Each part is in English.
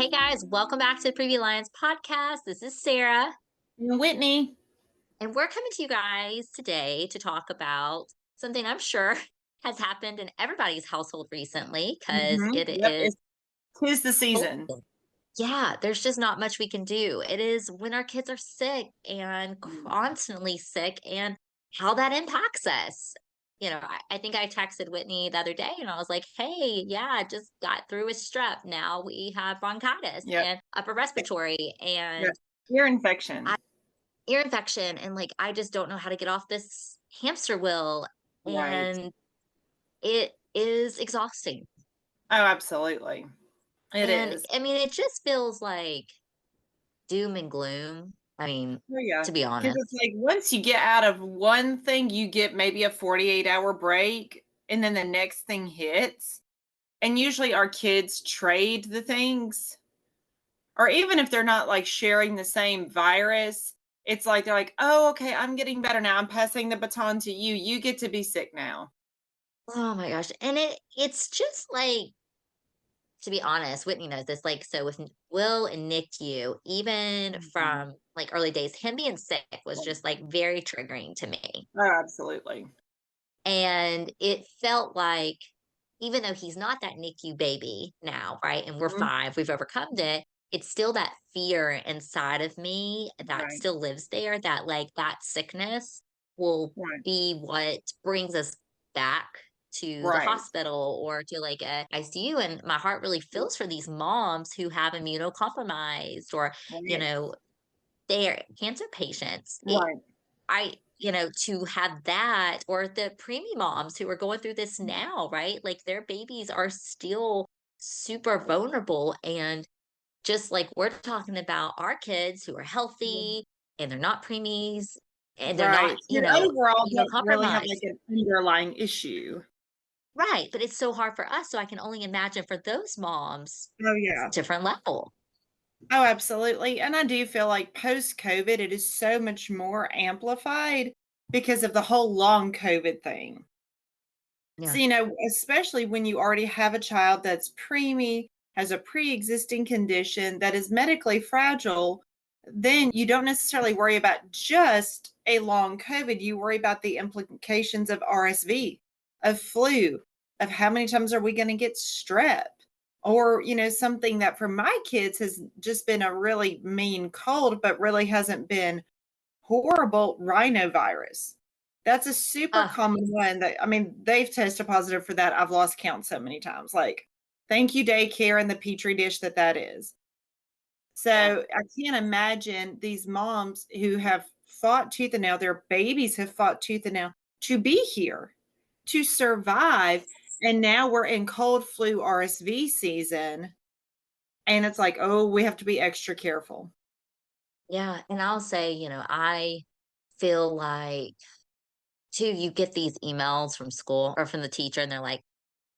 Hey guys, welcome back to the Previa Alliance podcast. This is Sarah, And Whitney. and we're coming to you guys today to talk about something I'm sure has happened in everybody's household recently because it Yep, is 'tis the season. COVID. Yeah, there's just not much we can do. It is when our kids are sick and constantly sick and how that impacts us. I think I texted Whitney the other day and I was like, hey, yeah, I just got through with strep. Now we have bronchitis Yep, and upper respiratory yep. and Ear I, infection. ear infection. And like, I just don't know how to get off this hamster wheel. Right. And it is exhausting. Oh, absolutely. It And is. I mean, it just feels like doom and gloom. I mean, Oh, yeah. to be Because honest. it's like once you get out of one thing, you get maybe a 48-hour break, and then the next thing hits. And usually our kids trade the things, or even if they're not like sharing the same virus, it's like they're like, oh, okay, I'm getting better now. I'm passing the baton to you. You get to be sick now. Oh my gosh. And it's just like, to be honest, Whitney knows this. Like, so with Will and NICU, even Mhm. from like early days, him being sick was just like very triggering to me. Oh, absolutely. And it felt like, even though he's not that NICU baby now, right? And we're Mhm. 5, we've overcome it. It's still that fear inside of me that Right. still lives there, that like that sickness will Right. be what brings us back to the Right. hospital or to like a ICU. And my heart really feels for these moms who have immunocompromised or, you Right. know, they're cancer patients. Right. To have that, or the preemie moms who are going through this now, right? Like their babies are still super vulnerable. And just like we're talking about our kids who are healthy and they're not preemies and they're not, Right. So overall don't really have like compromised. an underlying issue. Right. But it's so hard for us. So I can only imagine for those moms, Oh, it's a yeah. different level. Oh, absolutely. And I do feel like post-COVID, it is so much more amplified because of the whole long COVID thing. So, Yeah. especially when you already have a child that's preemie, has a pre-existing condition that is medically fragile, then you don't necessarily worry about just a long COVID. You worry about the implications of RSV, of flu, of how many times are we going to get strep? Or, something that for my kids has just been a really mean cold, but really hasn't been horrible, rhinovirus. That's a super Uh, common one that, I mean, they've tested positive for that. I've lost count so many times. Like, thank you, daycare and the petri dish that is. yeah. So I can't imagine these moms who have fought tooth and nail, their babies have fought tooth and nail to be here, to survive. And now we're in cold flu RSV season. And it's like, oh, we have to be extra careful. Yeah. And I'll say, I feel like too, you get these emails from school or from the teacher, and they're like,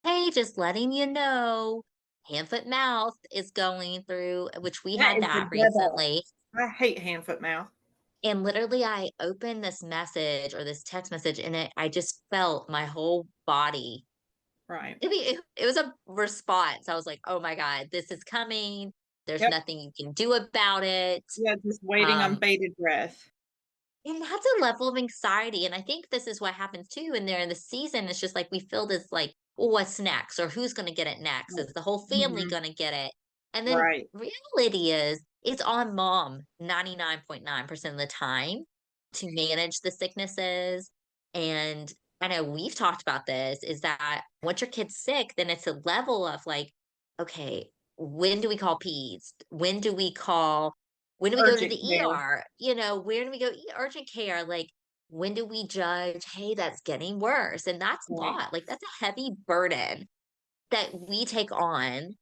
hey, just letting you know, hand, foot, mouth is going through, which we That had is the that devil. recently. I hate hand, foot, mouth. And literally, I opened this message or this text message, and I just felt my whole body. Right. It was a response. I was like, oh my God, this is coming. There's Yep. nothing you can do about it. Yeah, just waiting on Um, bated breath. And that's a level of anxiety, and I think this is what happens too in there in the season. It's just like we feel this like, "Well, what's next?" or "Who's gonna get it next? Right. Is the whole family Mhm. gonna get it?" And then Right. reality is it's on mom 99.9% of the time to manage the sicknesses. And I know we've talked about this, is that once your kid's sick, then it's a level of like, okay, when do we call peds? When do we go to Urgent the care. ER? Where do we go urgent care? Like, when do we judge, "Hey, that's getting worse?" And that's a Right. lot. Like, that's a heavy burden that we take on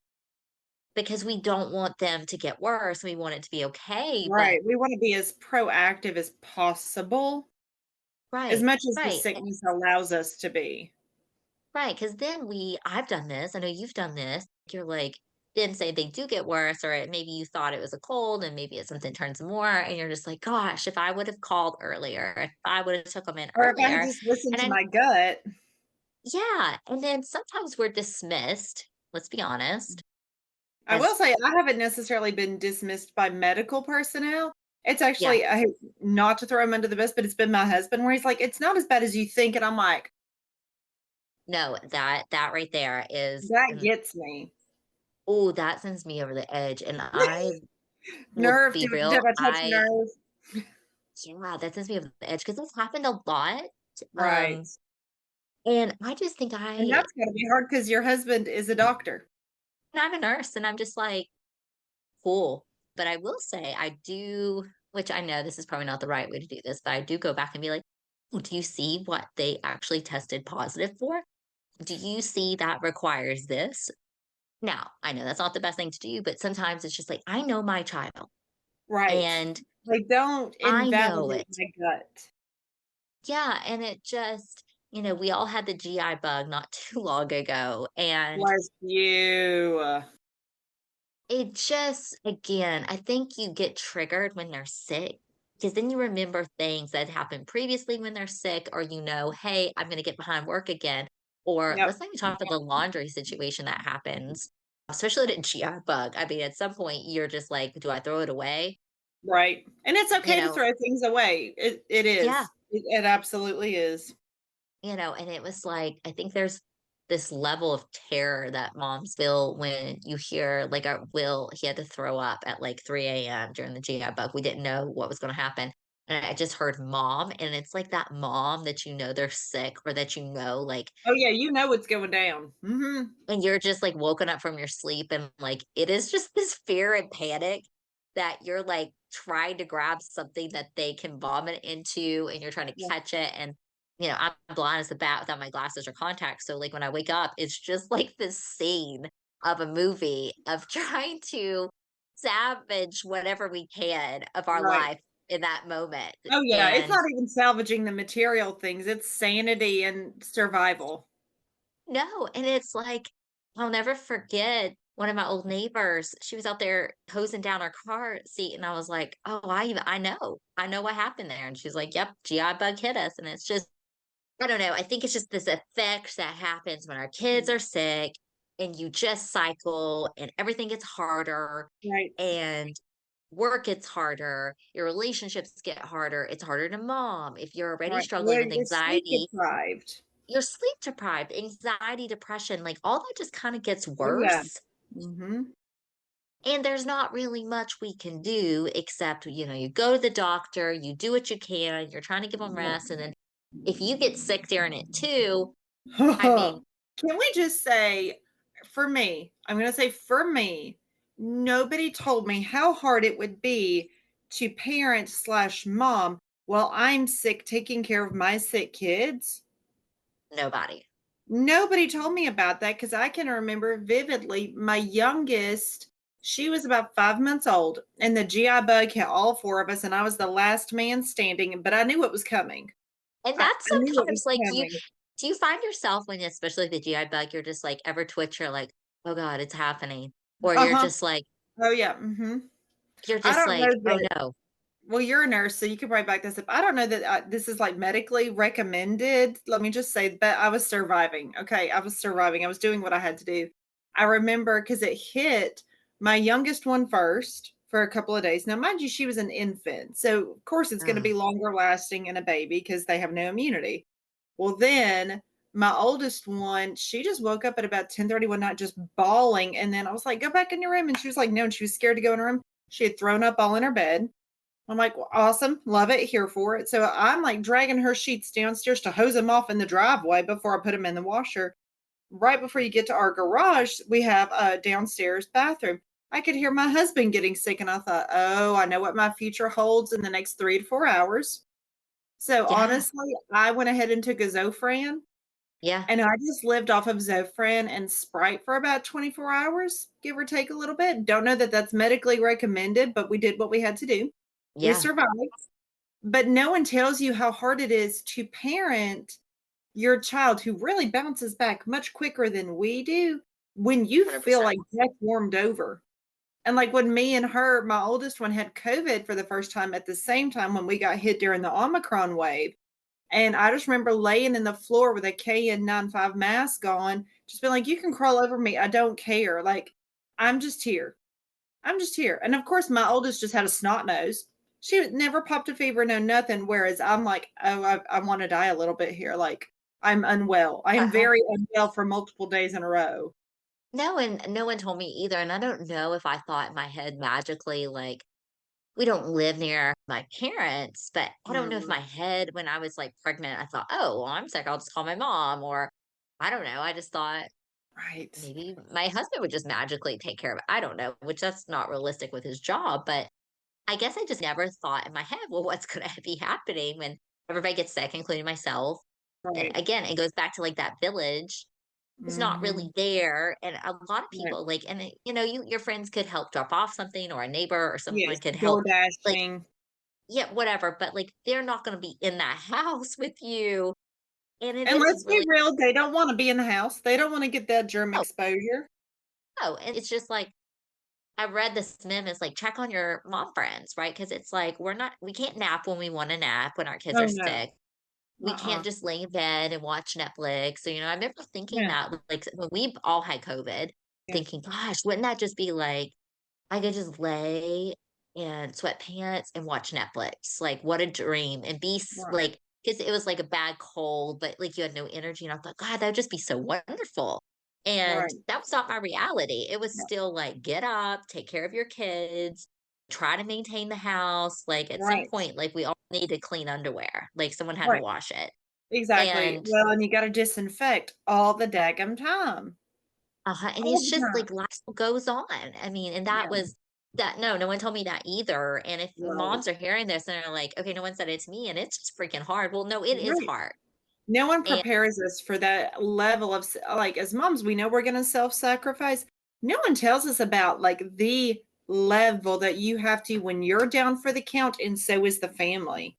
because we don't want them to get worse. We want it to be okay, but Right. We wanna be as proactive as possible, as right, much as the right, sickness allows us to be. right. Because then I've done this, I know you've done this. You're like, then say they do get worse, or maybe you thought it was a cold and maybe it's something turns more, and you're just like, "Gosh, if I would have called earlier, if I would have took them in Or if I had earlier." just listened And to I my gut. Yeah, and then sometimes we're dismissed, let's be honest, I will say I haven't necessarily been dismissed by medical personnel. It's Yeah, actually I hate not to throw him under the bus, but it's been my husband where he's like, "It's not as bad as you think," and I'm like, no, that right there is, "That and gets me." oh, that sends me over the edge, and I will Nerve, be did real, I touch nerve? yeah, that sends me over the edge because it's happened a lot, Right. um, and I just think And that's gotta be hard because your husband is a doctor. I'm a nurse, and I'm just like, "Cool," but I will say I do, which I know this is probably not the right way to do this, but I do go back and be like, "Oh, do you see what they actually tested positive for? Do you see that requires this?" Now, I know that's not the best thing to do, but sometimes it's just like, I know my child, Right. and Like, don't I know invalidate it. my gut. Yeah, and it just, we all had the GI bug not too long ago, and Bless you. it just, again, I think you get triggered when they're sick because then you remember things that happened previously when they're sick, or hey, I'm going to get behind work again. Or Yep. let's not even talk about the laundry situation that happens, especially the GI bug. I mean, at some point, you're just like, do I throw it away? Right. And it's You okay to know, throw things away. It yeah, is. It absolutely is. and it was like, I think there's this level of terror that moms feel when you hear like our Will, he had to throw up at like 3 a.m. during the GI bug. We didn't know what was going to happen. And I just heard mom, and it's like that mom that they're sick, or that like, Oh, yeah, you know what's going down. Mhm. and you're just like woken up from your sleep, and like it is just this fear and panic that you're like trying to grab something that they can vomit into, and you're trying to Yeah. catch it. And I'm blind as a bat without my glasses or contacts, so like when I wake up it's just like this scene of a movie of trying to salvage whatever we can of our Right. life in that moment. Oh, yeah, it's And not even salvaging the material things, it's sanity and survival. no, and it's like, I'll never forget one of my old neighbors, she was out there hosing down her car seat, and I was like, "Oh, I know what happened there," and she's like, "Yep, GI bug hit us," and it's just, I don't know, I think it's just this effect that happens when our kids Mm, are sick, and you just cycle, and everything gets harder, right, and work gets harder, your relationships get harder, it's harder to mom, if you're already right. struggling Well, with you're sleep anxiety, deprived. you're sleep deprived, anxiety, depression, like all that just kind of gets Oh, yeah. worse. Mhm. And there's not really much we can do except, you go to the doctor, you do what you can, you're trying to give them rest. And then if you get sick during it too, I mean, Can we just say, for me, I'm gonna say for me, nobody told me how hard it would be to parent/mom while I'm sick taking care of my sick kids. nobody. Nobody told me about that because I can remember vividly my youngest, she was about 5 months old, and the GI bug hit all 4 of us, and I was the last man standing, but I knew it was coming. And I that's knew it sometimes was like, coming. do you find yourself when, especially the GI bug, you're just like ever twitch, you're like, oh God, it's happening. Or Uh-huh. Oh, yeah, mhm. you're I just don't know like, oh that. no. Well, you're a nurse, so you could probably back this up. I don't know that this is like medically recommended. Let me just say, but I was surviving. Okay. I was surviving. I was doing what I had to do. I remember because it hit my youngest one first for a couple of days. Now, mind you, she was an infant. So, of course, it's going to be Ugh. longer lasting in a baby because they have no immunity. Well, then my oldest one, she just woke up at about 10:30 one night just bawling. And then I was like, go back in your room. And she was like, no. And she was scared to go in her room. She had thrown up all in her bed. I'm like, well, awesome, love it, here for it. So I'm like dragging her sheets downstairs to hose them off in the driveway before I put them in the washer. Right before you get to our garage, we have a downstairs bathroom. I could hear my husband getting sick, and I thought, oh, I know what my future holds in the next 3 to 4 hours. So Yeah. honestly, I went ahead and took a Zofran, Yeah. and I just lived off of Zofran and Sprite for about 24 hours, give or take a little bit. Don't know that that's medically recommended, but we did what we had to do. We Yeah. survived. But no one tells you how hard it is to parent your child who really bounces back much quicker than we do when you feel 100%. like death warmed over. And like when me and her, my oldest one had COVID for the first time at the same time when we got hit during the Omicron wave. And I just remember laying in the floor with a KN95 mask on, just being like, you can crawl over me. I don't care. Like, I'm just here. I'm just here. And of course, my oldest just had a snot nose. She never popped a fever, no nothing. Whereas I'm like, oh, I want to die a little bit here. Like I'm unwell. I am Uh, very unwell for multiple days in a row. no, and no one told me either. And I don't know if I thought in my head magically, like, we don't live near my parents, but I don't know if Mm, my head, when I was like pregnant, I thought, oh, well, I'm sick. I'll just call my mom. Or I don't know. I just thought right. maybe my husband would just magically take care of it. I don't know, which that's not realistic with his job. But I guess I just never thought in my head, well, what's going to be happening when everybody gets sick, including myself? And Right. again, it goes back to like that village is not Hmm. really there. And a lot of Right. people like, and your friends could help drop off something, or a neighbor or Yes. someone could help, Door like, dashing. yeah, whatever. But like, they're not going to be in that house with you. And it And is let's be really, real, they don't want to be in the house. They don't want to get that germ oh, exposure. no. And it's just like, I read this meme is like, check on your mom friends, right? Because it's like, we can't nap when we want to nap when our kids Oh are no. sick. We Uh-uh. can't just lay in bed and watch Netflix. So, I remember thinking Yeah. that, like, when we all had COVID, Yeah. thinking, gosh, wouldn't that just be like, I could just lay in sweatpants and watch Netflix. Like, what a dream. And Right. like, because it was like a bad cold, but like you had no energy. And I thought, God, that would just be so wonderful. And Right. that was not my reality. It was Right. still like, get up, take care of your kids, try to maintain the house. Like, at some Right. point, like, we all needed clean underwear. Like, someone had to Right. wash it. Exactly. And Well, and you gotta disinfect all the daggum time. and All it's the just time. like life goes on. I mean, and that Yeah. was that no one told me that either. And if Right. moms are hearing this and they're like, okay, no one said it to me and it's just freaking hard. Well, no, it is Right. hard. No one And prepares us for that level of like, as moms, we know we're gonna self-sacrifice. No one tells us about, like, the level that you have to when you're down for the count, and so is the family.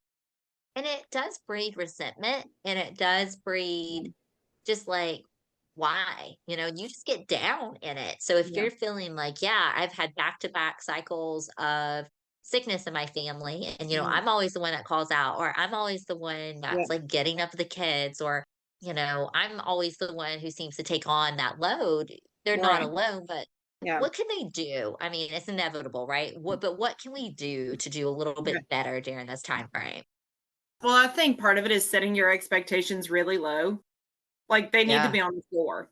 it does breed resentment, and it does breed just like, why? You just get down in it. So if Yeah. you're feeling like, yeah, I've had back-to-back cycles of sickness in my family, and Yeah. I'm always the one that calls out, or I'm always the one Yeah. that's like getting up the kids, or I'm always the one who seems to take on that load. They're not Right. alone, but Yeah. what can they do? I mean, it's inevitable, right? What can we do to do a little Yeah. bit better during this time frame? Well, I think part of it is setting your expectations really low. Like, they need to Yeah. be on the floor.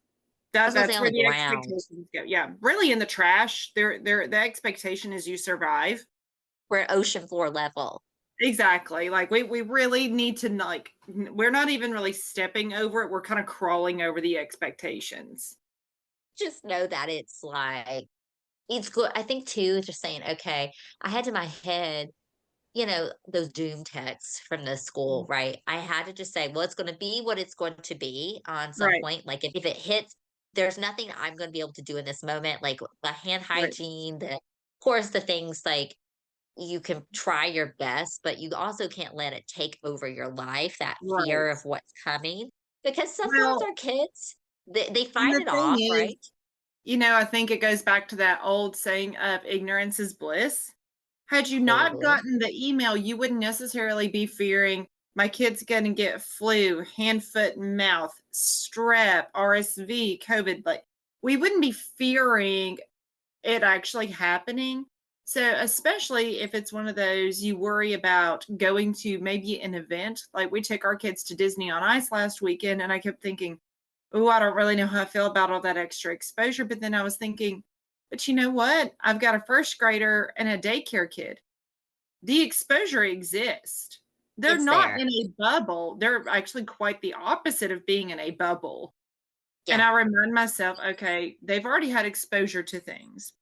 I was gonna say That's on where the the ground. expectations go. Yeah, really in the trash. The expectation is you survive. We're at ocean floor level. Exactly. Like, we really need to, like, we're not even really stepping over it. We're kind of crawling over the expectations. Just know that it's like it's good. I think too, just saying, okay, I had in my head, those doom texts from the school, Mm. right? I had to just say, well, it's going to be what it's going to be on some Right. point. Like, if it hits, there's nothing I'm going to be able to do in this moment. Like the hand Right. hygiene, of course, the things like you can try your best, but you also can't let it take over your life, that fear Right. of what's coming. Because sometimes Well, our kids, they and fight the it thing off, is, right? I think it goes back to that old saying of ignorance is bliss. Had you not Totally. gotten the email, you wouldn't necessarily be fearing my kid's going to get flu, hand, foot, and mouth, strep, RSV, COVID. Like, we wouldn't be fearing it actually happening. So, especially if it's one of those you worry about going to maybe an event, like we took our kids to Disney on Ice last weekend, and I kept thinking, oh, I don't really know how I feel about all that extra exposure. But then I was thinking, but you know what? I've got a first grader and a daycare kid. The exposure exists. They're It's not there. in a bubble. They're actually quite the opposite of being in a bubble. And Yeah. I remind myself, okay, they've already had exposure to things.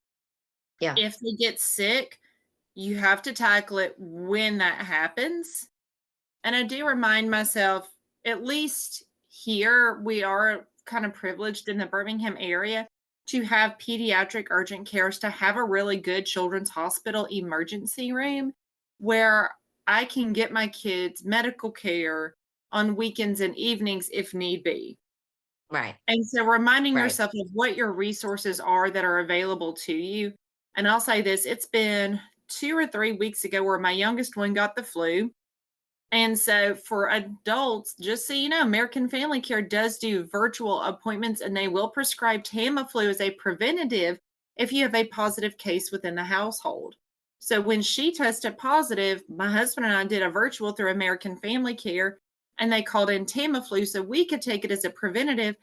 Yeah. If they get sick, you have to tackle it when that happens. And I do remind myself, at least here, we are kind of privileged in the Birmingham area to have pediatric urgent cares, to have a really good children's hospital emergency room where I can get my kids medical care on weekends and evenings if need be. Right. And so reminding Right. yourself of what your resources are that are available to you. And I'll say this, it's been 2 or 3 weeks ago where my youngest one got the flu. And so for adults, just so you know, American Family Care does do virtual appointments, and they will prescribe Tamiflu as a preventative if you have a positive case within the household. So when she tested positive, my husband and I did a virtual through American Family Care, and they called in Tamiflu so we could take it as a preventative.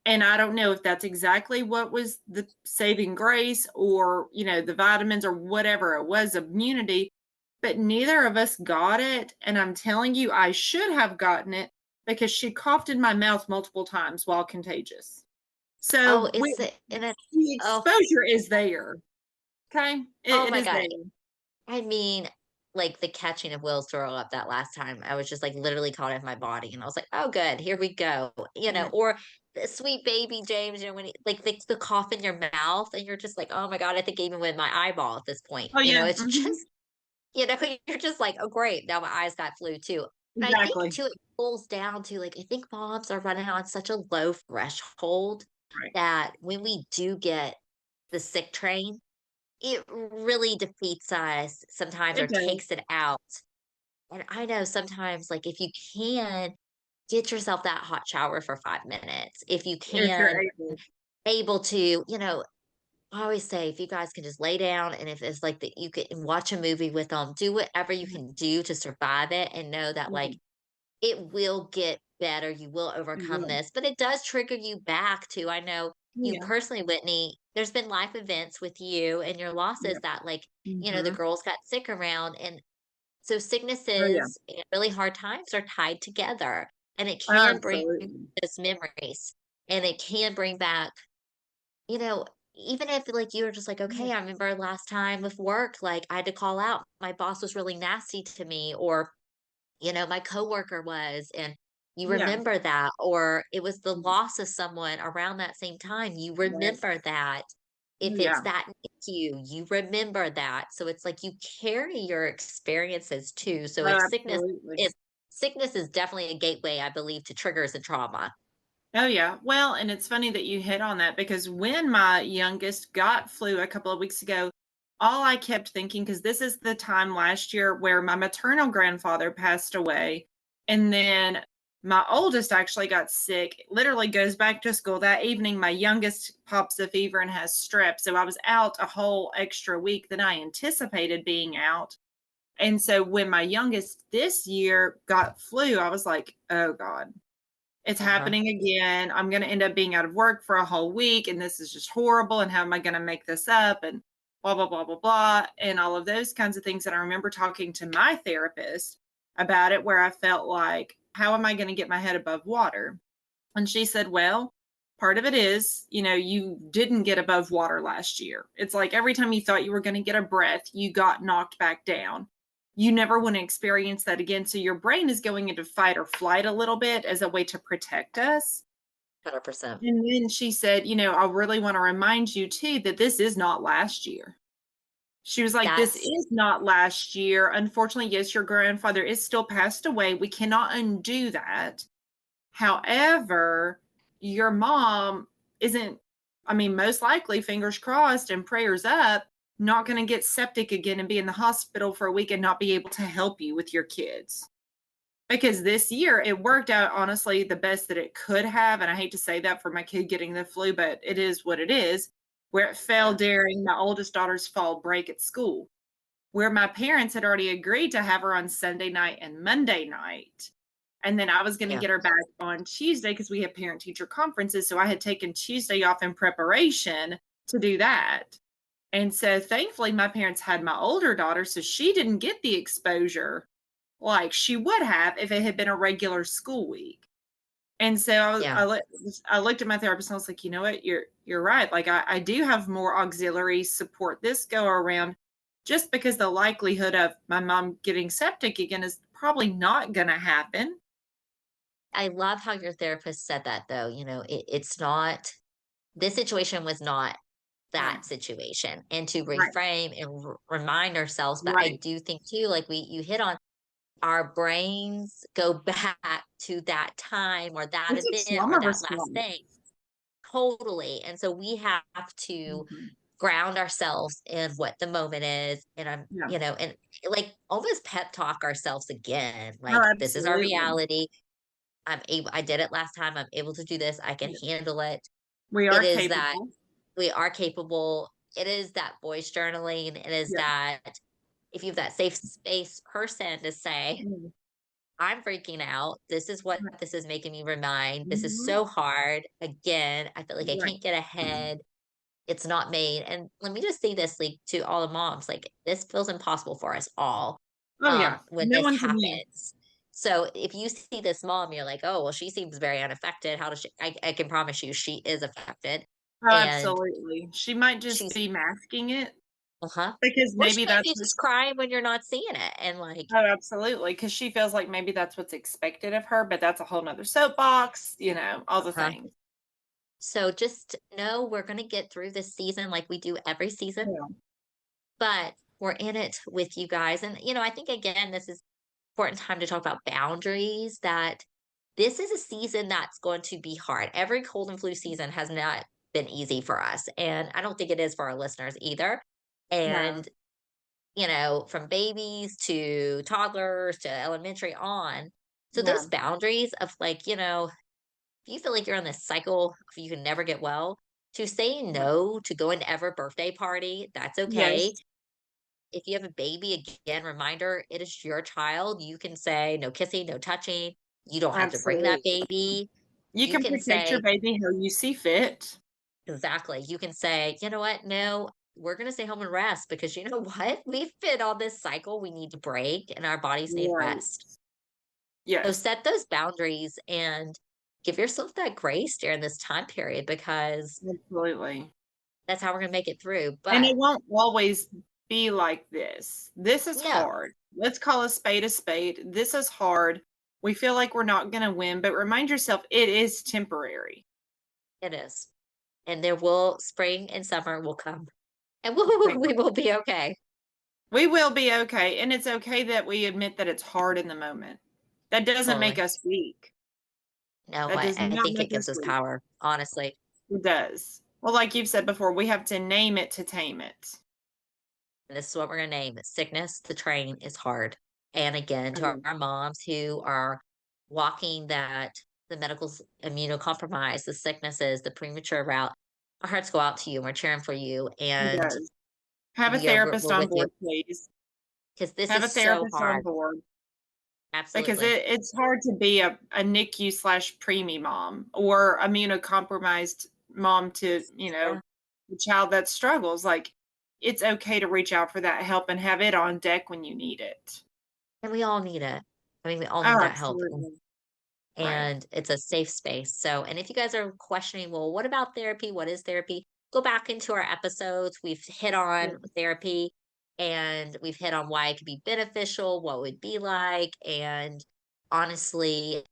And I don't know if that's exactly what was the saving grace or, the vitamins or whatever it was, immunity, but neither of us got it. And I'm telling you, I should have gotten it because she coughed in my mouth multiple times while contagious. Oh, So and it's the oh, exposure is there. Okay. oh It my is God. there. I mean, like the catching of Will's throw up that last time, I was just like literally caught in my body, and I was like, "Oh, good, here we go." Yeah. Or the sweet baby James, when he, like the cough in your mouth, and you're just like, "Oh my God," I think even with my eyeball at this point, Oh, yeah. it's Mhm. just you're just like, "Oh, great, now my eyes got flu too." And I think Exactly. too, it pulls down to like I think moms are running on such a low threshold Right. that when we do get the sick train, it really defeats us sometimes or It does. takes it out. And I know sometimes, like, if you can, get yourself that hot shower for 5 minutes. If you If you're can, able. able to, I always say if you guys can just lay down and if it's like that you can watch a movie with them, do whatever you Mhm. can do to survive it and know that, like, Mhm. it will get better. You will It overcome will. this, but it does trigger you back to I know you Yeah. personally, Whitney, there's been life events with you and your losses Yeah. that like, the Mhm. girls got sick around and so Oh, yeah. sicknesses and really hard times are tied together and it can bring Absolutely. those memories and it can bring back, you know, even if like you were just like, Yeah. okay, I remember last time with work, like I had to call out, my boss was really nasty to me, or my coworker was, and you Yeah. remember that, or it was the Mhm. loss of someone around that same time, you Right. remember that. Oh, If it's yeah. that NICU, you remember that. So it's like you carry your experiences too. So Oh, if absolutely. sickness is definitely a gateway, I believe, to triggers and trauma. Oh, yeah. Well, and it's funny that you hit on that because when my youngest got flu a couple of weeks ago, all I kept thinking, because this is the time last year where my maternal grandfather passed away. And then my oldest actually got sick, literally goes back to school. That evening, my youngest pops a fever and has strep. So I was out a whole extra week than I anticipated being out. And so when my youngest this year got flu, I was like, oh God, it's Uh-huh. happening again. I'm going to end up being out of work for a whole week. And this is just horrible. And how am I going to make this up? And blah, blah, blah, blah, blah. And all of those kinds of things. And I remember talking to my therapist about it, where I felt like, how am I going to get my head above water? And she said, well, part of it is, you didn't get above water last year. It's like every time you thought you were going to get a breath, you got knocked back down. You never want to experience that again. So your brain is going into fight or flight a little bit as a way to protect us. 100%. And then she said, I really want to remind you too that this is not last year. She was like, this That's is not last year. Unfortunately, yes, your grandfather is still passed away. We cannot undo that. However, your mom isn't, I mean, most likely, fingers crossed and prayers up, not going to get septic again and be in the hospital for a week and not be able to help you with your kids. Because this year it worked out honestly the best that it could have. And I hate to say that for my kid getting the flu, but it is what it is, where it fell yeah. during my oldest daughter's fall break at school, where my parents had already agreed to have her on Sunday night and Monday night. And then I was going to Yeah. get her back on Tuesday because we have parent teacher conferences. So I had taken Tuesday off in preparation to do that. And so thankfully, my parents had my older daughter. So she didn't get the exposure like she would have if it had been a regular school week. And so Yeah. I looked at my therapist and I was like, you know what, you're right. Like I do have more auxiliary support this go around, just because the likelihood of my mom getting septic again is probably not going to happen. I love how your therapist said that though. It's not, this situation was not Yeah. that situation, and to Right. reframe and remind ourselves. But I Right. do think too, like you hit on, our brains go back to that time or that It's a event or trauma that last response. thing. Totally. And so we have to Mhm. ground ourselves in what the moment is. And Yeah. and like almost pep talk ourselves again. Oh, Like, this is our absolutely. reality. I did it last time. I'm able to do this. I can Yeah. handle it. We It are is that capable. we are capable. it is that voice journaling. It is Yeah. that if you have that safe space person to say, Mm. I'm freaking out. This is what this is making me remind. This is Mhm. so hard. Again, I feel like I Right. can't get ahead. It's not made. And let me just say this, like, to all the moms, like, this feels impossible for us all Oh, yeah. when No this one's immune. happens. So if you see this mom, you're like, oh, well, she seems very unaffected. How does she? I can promise you, she is affected, Oh, and absolutely. She might just she's be masking it uh-huh. because Or she maybe might that's be what. just crying when you're not seeing it, and like, Oh, absolutely, because she feels like maybe that's what's expected of her, but that's a whole nother soapbox, all the uh-huh. things. So just know we're gonna get through this season like we do every season, Yeah. but we're in it with you guys. And I think again, this is important time to talk about boundaries. That this is a season that's going to be hard. Every cold and flu season has not been easy for us, and I don't think it is for our listeners either. No. And from babies to toddlers to elementary on. So those Yeah. boundaries of like, if you feel like you're on this cycle, if you can never get well, to say Yeah. no to going to every birthday party, that's okay. Yes. If you have a baby, again, reminder, it is your child. You can say no kissing, no touching. You don't have to bring that Absolutely. baby. You You can can protect your say, baby how you see fit. exactly. You can say, you know what? No, we're going to stay home and rest because you know what? We've been on this cycle. We need to break and our bodies need Right. rest. So Yes. set those boundaries and give yourself that grace during this time period because Absolutely. that's how we're going to make it through. And But it won't always be like this. This is no, hard. Let's call a spade a spade. This is hard. We feel like we're not going to win, but remind yourself it is temporary. it is. And there will spring and summer will come and They we will. will be okay. We will be okay. And it's okay that we admit that it's hard in the moment. That doesn't make Totally. us weak. No, That does I not think it make gives us us weak. power, honestly. It does. Well, like you've said before, we have to name it to tame it. And this is what we're going to name it. Sickness, the train is hard. And again, to Okay. our moms who are walking the medical immunocompromised, the sicknesses, the premature route, our hearts go out to you and we're cheering for you. It And does. Have a therapist we're on with you board, please. because this Have is a so therapist on hard. board because Absolutely. it's hard to be a NICU slash preemie mom or immunocompromised mom to, Yeah. a child that struggles. Like, it's okay to reach out for that help and have it on deck when you need it. And we all need it. I mean, we all need Oh, that help. absolutely. Right. And it's a safe space. So, and if you guys are questioning, well, what about therapy? What is therapy? Go back into our episodes. We've hit Yeah. on therapy and we've hit on why it could be beneficial, what it would be like, and honestly,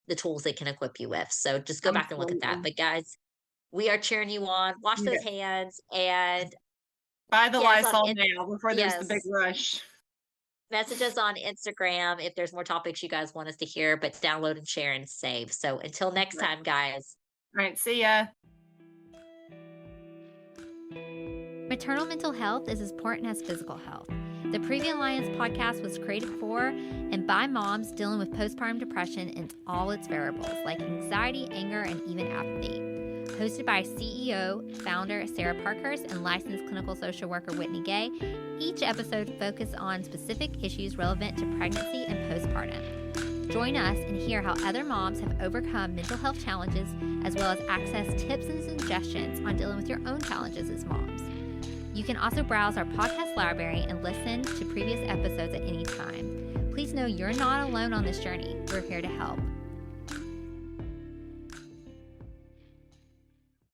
the tools it can equip you with. So just go back and look at that. Absolutely. But guys, we are cheering you on. Wash those Yes. hands and Buy the yes, on Lysol it. now before there's the big Yes. rush. Message us on Instagram if there's more topics you guys want us to hear, but download and share and save. So until next Right. time, guys. All right. See ya. Maternal mental health is as important as physical health. The Previa Alliance podcast was created for and by moms dealing with postpartum depression and all its variables like anxiety, anger, and even apathy. Hosted by CEO, founder Sarah Parkhurst and licensed clinical social worker Whitney Gay, each episode focuses on specific issues relevant to pregnancy and postpartum. Join us and hear how other moms have overcome mental health challenges, as well as access tips and suggestions on dealing with your own challenges as moms. You can also browse our podcast library and listen to previous episodes at any time. Please know you're not alone on this journey. We're here to help.